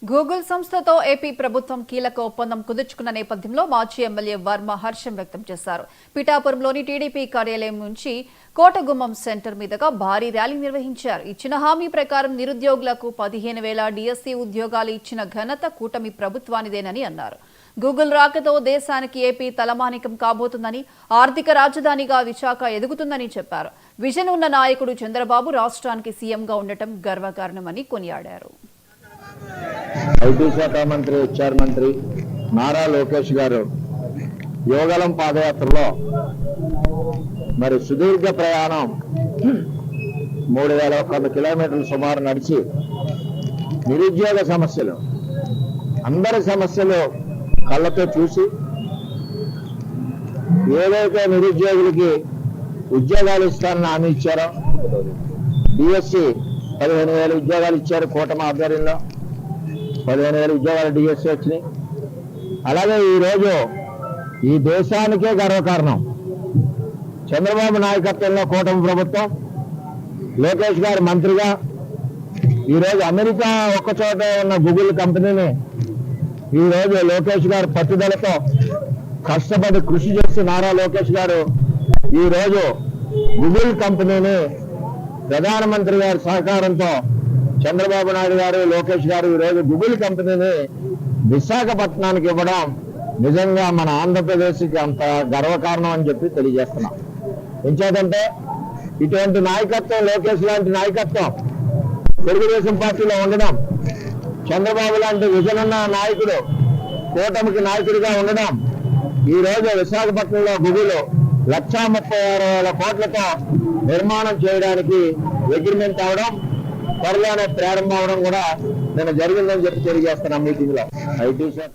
Google సంస్థతో AP ప్రభుత్వం కీలక ఒప్పందం కుదుర్చుకున్న నేపథ్యంలో మాజీ ఎమ్మెల్యే వర్మ హర్షం వ్యక్తం చేశారు. పిఠాపురంలోని టీడీపీ కార్యాలయం నుంచి కోటగుమ్మం సెంటర్ మీదుగా భారీ ర్యాలీ నిర్వహించారు. ఇచ్చిన హామీ ప్రకారం నిరుద్యోగులకు 15,000 డిఎస్సీ ఉద్యోగాలు ఇచ్చిన ఘనత కూటమి ప్రభుత్వానిదేనని అన్నారు. గూగుల్ రాకతో దేశానికి ఏపీ తలమానికం కాబోతుందని, ఆర్థిక రాజధానిగా విశాఖ ఎదుగుతుందని చెప్పారు. విజన్ ఉన్న నాయకుడు చంద్రబాబు రాష్ట్రానికి సీఎంగా ఉండటం గర్వకారణమని కొనియాడారు. ఐటీ శాఖ మంత్రి, హెచ్ఆర్ మంత్రి నారా లోకేష్ గారు యోగలం పాదయాత్రలో మరి సుదీర్ఘ ప్రయాణం 3,100 కిలోమీటర్లు సుమారు నడిచి నిరుద్యోగ సమస్యలు, అందరి సమస్యలు కళ్ళతో చూసి ఏదైతే నిరుద్యోగులకి ఉద్యోగాలు ఇస్తారని హామీ ఇచ్చారో, డిఎస్సి 15,000 ఉద్యోగాలు ఇచ్చారు. కూటమి ఆధ్వర్యంలో 15,000 ఉద్యోగాలు డిఎస్సి వచ్చినాయి. అలాగే ఈరోజు ఈ దేశానికే గర్వకారణం చంద్రబాబు నాయకత్వంలో కూటమి ప్రభుత్వం, లోకేష్ గారు మంత్రిగా ఈరోజు అమెరికా ఒక్కచోట ఉన్న గూగుల్ కంపెనీని ఈరోజు లోకేష్ గారు పట్టుదలతో కష్టపడి కృషి చేసి నారా లోకేష్ గారు ఈరోజు గూగుల్ కంపెనీని ప్రధానమంత్రి గారి సహకారంతో చంద్రబాబు నాయుడు గారు, లోకేష్ గారు ఈరోజు గూగుల్ కంపెనీని విశాఖపట్నానికి ఇవ్వడం నిజంగా మన ఆంధ్రప్రదేశ్కి అంత గర్వకారణం అని చెప్పి తెలియజేస్తున్నాం. ఎంచేతంటే ఇటువంటి నాయకత్వం, లోకేష్ లాంటి నాయకత్వం తెలుగుదేశం పార్టీలో ఉండడం, చంద్రబాబు లాంటి విజన్ ఉన్న నాయకుడు కూటమికి నాయకుడిగా ఉండడం, ఈరోజు విశాఖపట్నంలో గూగుల్ 1,36,000 కోట్లతో నిర్మాణం చేయడానికి అగ్రిమెంట్ అవడం, త్వరలోనే ప్రారంభం అవడం కూడా నేను జరిగిందని చెప్పి తెలియజేస్తున్నాను మీటింగ్ లో. ఐటీ శాఖ